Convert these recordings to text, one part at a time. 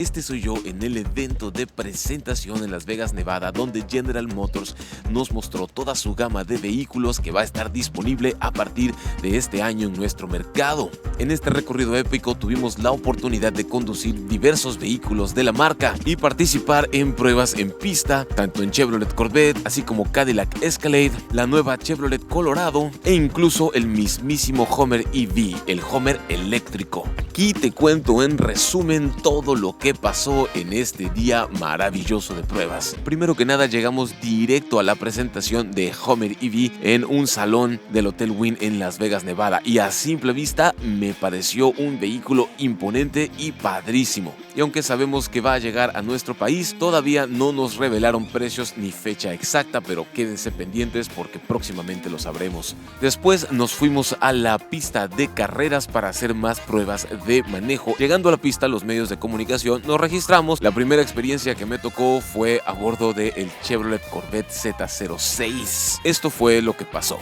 Este soy yo en el evento de presentación en Las Vegas, Nevada, donde General Motors nos mostró toda su gama de vehículos que va a estar disponible a partir de este año en nuestro mercado. En este recorrido épico tuvimos la oportunidad de conducir diversos vehículos de la marca y participar en pruebas en pista, tanto en Chevrolet Corvette, así como Cadillac Escalade, la nueva Chevrolet Colorado e incluso el mismísimo Hummer EV, el Hummer eléctrico. Aquí te cuento en resumen todo lo que pasó en este día maravilloso de pruebas. Primero que nada llegamos directo a la presentación de Hummer EV en un salón del Hotel Wynn en Las Vegas, Nevada, y a simple vista me pareció un vehículo imponente y padrísimo. Y aunque sabemos que va a llegar a nuestro país, todavía no nos revelaron precios ni fecha exacta, pero quédense pendientes porque próximamente lo sabremos. Después nos fuimos a la pista de carreras para hacer más pruebas de manejo. Llegando a la pista, los medios de comunicación nos registramos. La primera experiencia que me tocó fue a bordo del Chevrolet Corvette Z06. Esto fue lo que pasó.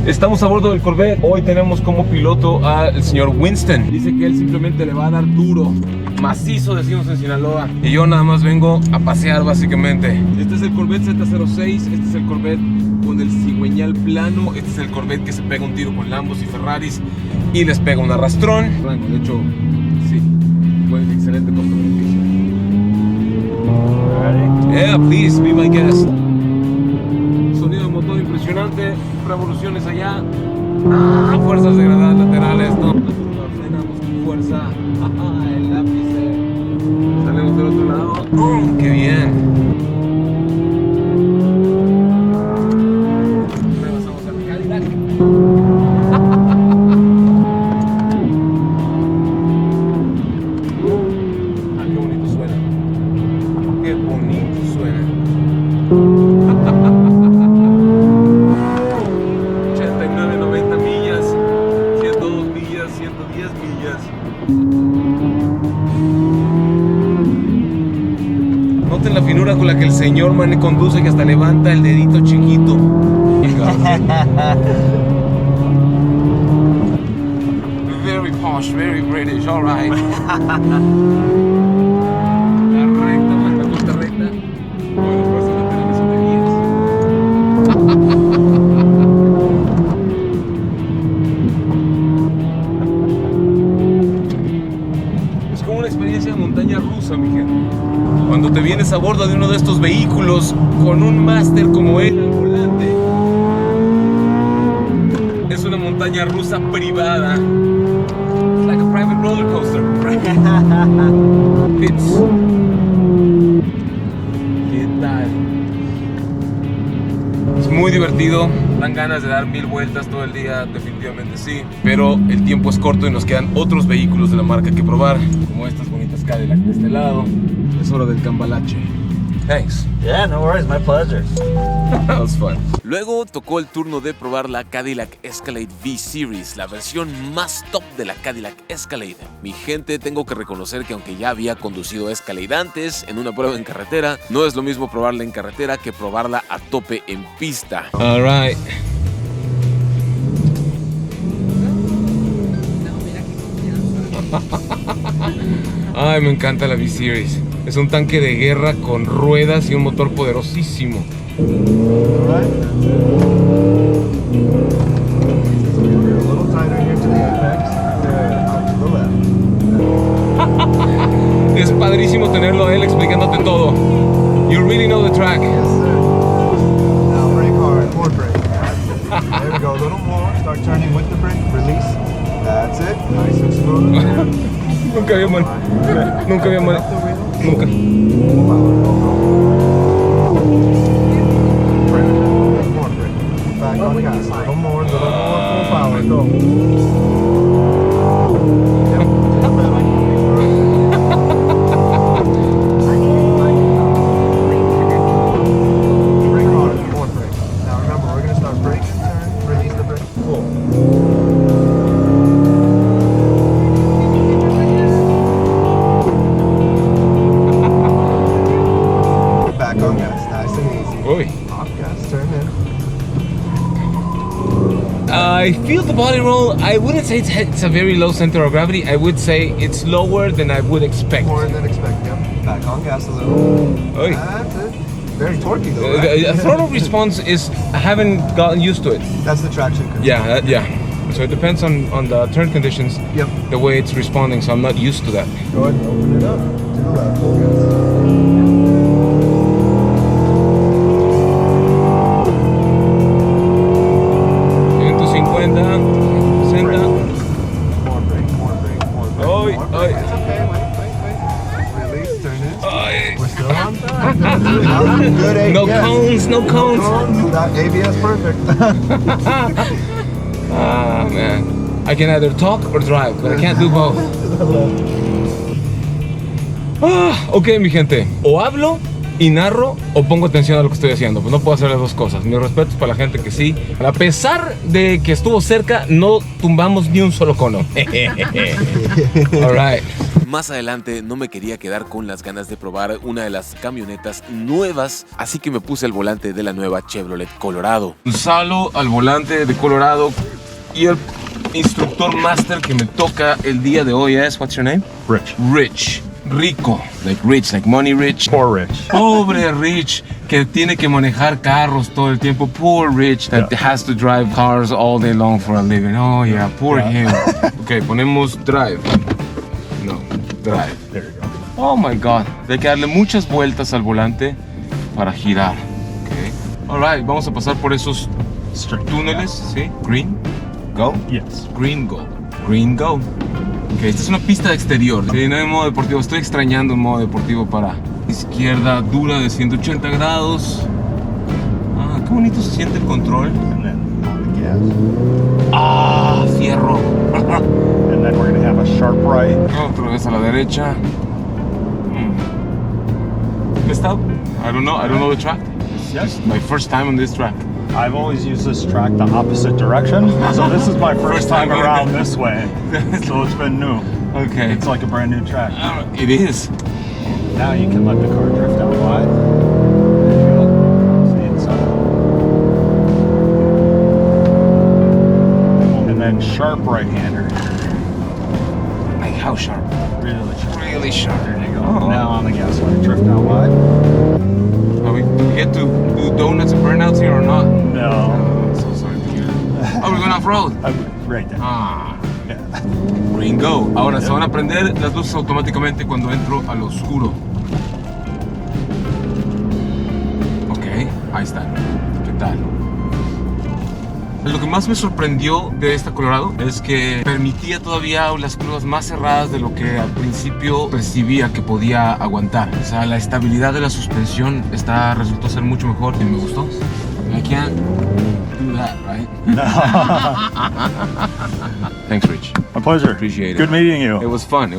Estamos a bordo del Corvette. Hoy tenemos como piloto al señor Winston. Dice que él simplemente le va a dar duro, macizo, decimos en Sinaloa. Y yo nada más vengo a pasear básicamente. Este es el Corvette Z06. Este es el Corvette con el cigüeñal plano. Este es el Corvette que se pega un tiro con Lambos y Ferraris y les pega un arrastrón. Bueno, de hecho, sí, fue excelente costo-beneficio. Yeah, please be my guest. Sonido de motor impresionante, revoluciones allá, fuerzas de gravedad laterales, no, frenamos con fuerza, el lápiz, salimos del otro lado, qué bien. Pasamos al Cadillac. Qué bonito suena, qué bonito suena. 89, 90 millas, 102 millas, 110 millas. Noten la finura con la que el señor Mane conduce, que hasta levanta el dedito chiquito. Very posh, very British, all right. La recta, la costa recta. Bueno, pues la tenemos de 10. Es como una experiencia de montaña rusa, mi gente. Cuando te vienes a bordo de uno de estos vehículos con un máster como él al volante, es una montaña rusa privada. It's like a private roller coaster. ¿Qué tal? Es muy divertido. Dan ganas de dar 1000 vueltas todo el día, definitivamente sí. Pero el tiempo es corto y nos quedan otros vehículos de la marca que probar, como estas bonitas Cadillac de este lado. Es hora del cambalache. Thanks. Yeah, no worries, my pleasure. That was fun. Luego tocó el turno de probar la Cadillac Escalade V-Series, la versión más top de la Cadillac Escalade. Mi gente, tengo que reconocer que aunque ya había conducido Escalade antes en una prueba en carretera, no es lo mismo probarla en carretera que probarla a tope en pista. All right. Ay, me encanta la V-Series. Es un tanque de guerra con ruedas y un motor poderosísimo. Es padrísimo tenerlo a él explicándote todo. You really know the track. Yes, sir. Now brake hard, more brake. There we go, a little more. Start turning with the brake. Release. That's it. Nice and smooth. Nunca había nunca había nunca. More brake. Back on gas. A little more, full power. Go. Brake hard, more brake. Now remember, we're gonna start braking, turn, release the brake. Pull. On gas, nice and easy. Uy. Off gas, turn in. I feel the body roll. I wouldn't say it's a very low center of gravity. I would say it's lower than I would expect. More than expected. Yep. Back on gas a little. Oy. That's it. Very torquey though, right? The throttle response is, I haven't gotten used to it. That's the traction control. Yeah. So it depends on the turn conditions, Yep. the way it's responding, so I'm not used to that. Go ahead and open it up. To the left. Full gas. 150, 60. More brake. Oy, More oy. brake. It's okay. Wait. Release. Turn it. Oy. We're still on time. Good ABS. No cones, no cones. That ABS perfect. Ah, man. I can either talk or drive, but I can't do both. Ok, mi gente. O hablo y narro o pongo atención a lo que estoy haciendo. Pues no puedo hacer las dos cosas. Mis respetos para la gente que sí. A pesar de que estuvo cerca, no tumbamos ni un solo cono. All right. Más adelante no me quería quedar con las ganas de probar una de las camionetas nuevas, así que me puse el volante de la nueva Chevrolet Colorado. Salo al volante de Colorado y el instructor master que me toca el día de hoy es, what's your name? Rich. Rich. Rico. Like money rich. Poor Rich. Pobre Rich, que tiene que manejar carros todo el tiempo. Poor Rich, that has to drive cars all day long for a living. Oh yeah, poor him. Ok, ponemos drive. No, drive. There you go. Oh my God. Hay que darle muchas vueltas al volante para girar. Ok. Alright, vamos a pasar por esos túneles, ¿sí? Green, go. Yes. Green, go. Green, go. Ok, esta es una pista de exterior. Sí, no en modo deportivo. Estoy extrañando un modo deportivo para izquierda dura de 180 grados. Ah, qué bonito se siente el control. And then on the gas. Ah, fierro. And then we're going to have a sharp right. Otra vez a la derecha. Messed up? I don't know the track. Yes. My first time on this track. I've always used this track the opposite direction. So this is my first time around this way. So it's been new. Okay. It's like a brand new track. It is. Now you can let the car drift out wide. There you go. See inside. And then sharp right-hander. Like how sharp? Really sharp. Really sharp. There you go. Oh. Now on the gas line, drift out wide. Are we get to do donuts and burnouts here or not? No. I'm so sorry to hear that. Oh, we're going off-road. Right there. Ah. Yeah. Green go. Ahora se van a prender las luces automáticamente cuando entro al oscuro. Ok, ahí están. ¿Qué tal? Lo que más me sorprendió de esta Colorado es que permitía todavía las curvas más cerradas de lo que al principio percibía que podía aguantar. O sea, la estabilidad de la suspensión resultó ser mucho mejor y me gustó. I can't do that, right? Thanks, Rich. My pleasure. Appreciate it. Good meeting you. It was fun.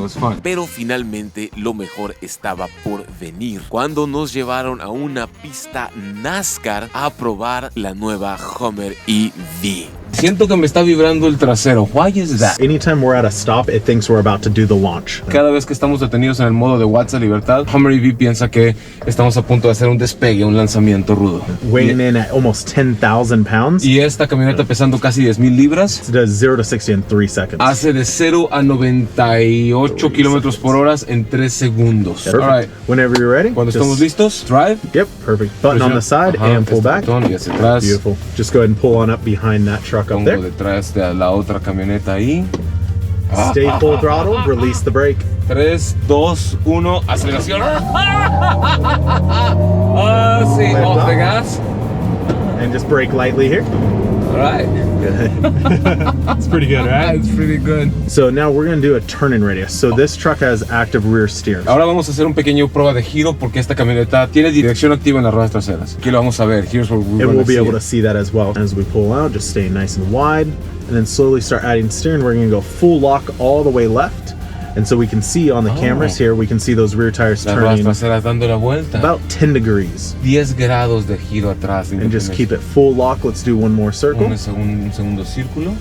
Pero finalmente lo mejor estaba por venir, cuando nos llevaron a una pista NASCAR a probar la nueva Hummer EV. Siento que me está vibrando el trasero. Why is that? Anytime we're at a stop, it thinks we're about to do the launch. Cada vez que estamos detenidos en el modo de Watts de libertad, Hummer EV piensa que estamos a punto de hacer un despegue, un lanzamiento rudo. Weighing in at almost 10,000 pounds, Y esta camioneta pesando casi 10,000 libras it does 0 to 60 in 3 seconds. hace de 0 a 98 kilómetros por hora en 3 segundos. Perfect. All right. Whenever you're ready. Cuando just- estamos listos, drive. Yep, perfect. Button on the side Ajá, and pull este back. botón y hacia atrás. Beautiful. Just go ahead and pull on up behind that truck up Pongo there. detrás de la otra camioneta ahí. Stay full throttle, release the brake. 3, 2, 1, aceleración. Ah, sí, Left off the up. gas. And just brake lightly here. All right. It's pretty good, That's pretty good. So now we're going to do a turn-in radius. So this truck has active rear steer. Ahora vamos a hacer un pequeño prueba de giro porque esta camioneta tiene dirección activa en las ruedas traseras. Aquí lo vamos a ver. Here's where we're And gonna we'll be see able it. to see that as well. As we pull out, just stay nice and wide. And then slowly start adding steering. We're going to go full lock all the way left. And so we can see on the cameras here, we can see those rear tires Las ruedas turning traseras dando la vuelta. about 10 degrees. 10 grados de giro atrás. And just keep it full lock. Let's do one more circle. Un segundo círculo.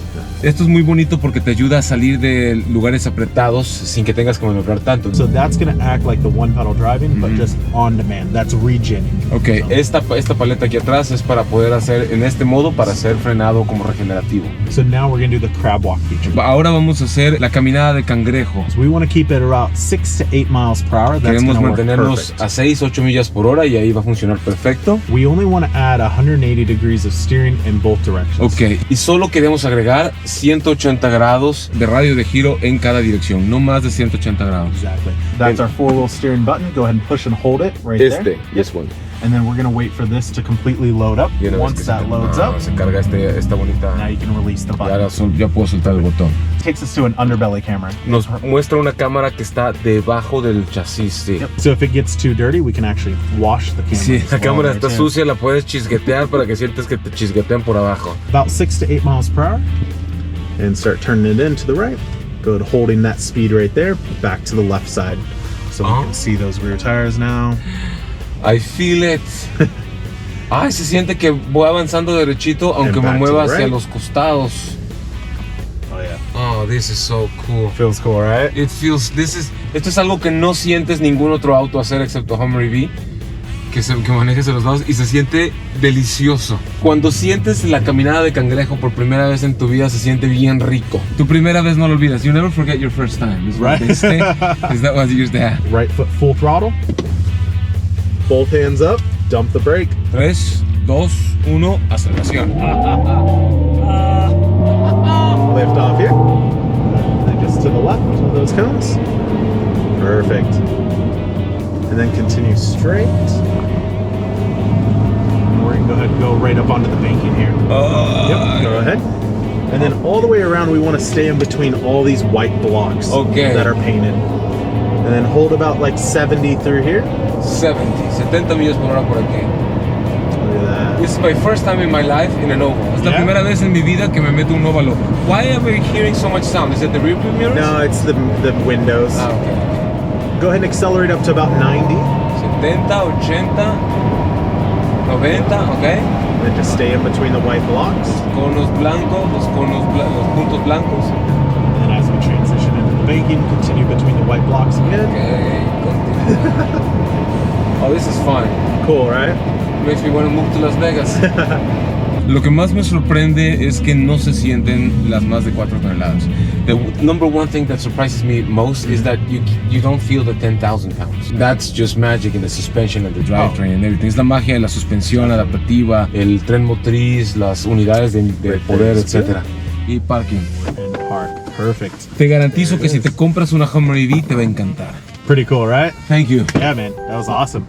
Esto es muy bonito porque te ayuda a salir de lugares apretados sin que tengas que maniobrar tanto. So that's going to act like the one pedal driving, but just on demand. That's regenning. Ok, esta paleta aquí atrás es para poder hacer en este modo para hacer frenado como regenerativo. So now we're going to do the crab walk feature. Ahora vamos a hacer la caminada de cangrejo. So we want to keep it about 6 to 8 miles per hour. That's Queremos going to work mantenernos perfect. a 6-8 millas por hora y ahí va a funcionar perfecto. We only want to add 180 degrees of steering in both directions. Ok, y solo queremos agregar 180 grados de radio de giro en cada dirección, no más de 180 grados. Exactly. That's our four-wheel steering button. Go ahead and push and hold it right there. This one. And then we're going to wait for this to completely load up. Y una vez que Once that loads up, se carga esta bonita. now you can release the Y button. ahora ya puedo soltar el botón. Takes us to an underbelly camera. Nos muestra una cámara que está debajo del chasis. Sí. So if it gets too dirty, we can actually wash the camera. Si as la well cámara there está too. sucia, la puedes chisguetear para que sientes que te chisguetean por abajo. About 6 to 8 miles per hour. And start turning it in to the right. Go to holding that speed right there, back to the left side. So we can see those rear tires now. I feel it. Ay, se siente que voy avanzando derechito, aunque me back to mueva the hacia right. los costados. Oh yeah. Oh, this is so cool. Feels cool, right? It feels, esto es algo que no sientes ningún otro auto hacer excepto Hummer EV, que manejes a los lados y se siente delicioso. Cuando sientes la caminada de cangrejo por primera vez en tu vida, se siente bien rico. Tu primera vez no lo olvidas. You never forget your first time. Is what Right. they say. Is that what you say? Right foot full throttle. Both hands up. Dump the brake. 3, 2, 1, aceleración. Lift off here. And just to the left of those cones. Perfect. And then continue straight. And we're going to go ahead and go right up onto the banking here. Yep, go ahead. And then all the way around, we want to stay in between all these white blocks Okay. that are painted. And then hold about like 70 through here. 70 millas por hora por aquí. Look at that. This is my first time in my life in an oval. Es la Yeah? primera vez en mi vida que me meto un óvalo. Why are we hearing so much sound? Is it the rear view mirrors? No, it's the windows. Ah, okay. Go ahead and accelerate up to about 90. 70, 80, 90, ok. And then just stay in between the white blocks. Conos blancos, los puntos blancos. And then as we transition into the banking, continue between the white blocks again. Ok, continúa. Oh, this is fun. Cool, right? Makes me want to move to Las Vegas. Lo que más me sorprende es que no se sienten las más de 4 toneladas. The number one thing that surprises me most is that you don't feel the 10,000 pounds. That's just magic in the suspension and the drivetrain and everything. Es la magia de la suspensión adaptativa, el tren motriz, las unidades de poder, etc. Y parking. And park. Perfect. Te garantizo que si te compras una Hummer EV te va a encantar. Pretty cool, right? Thank you. Yeah, man. That was awesome.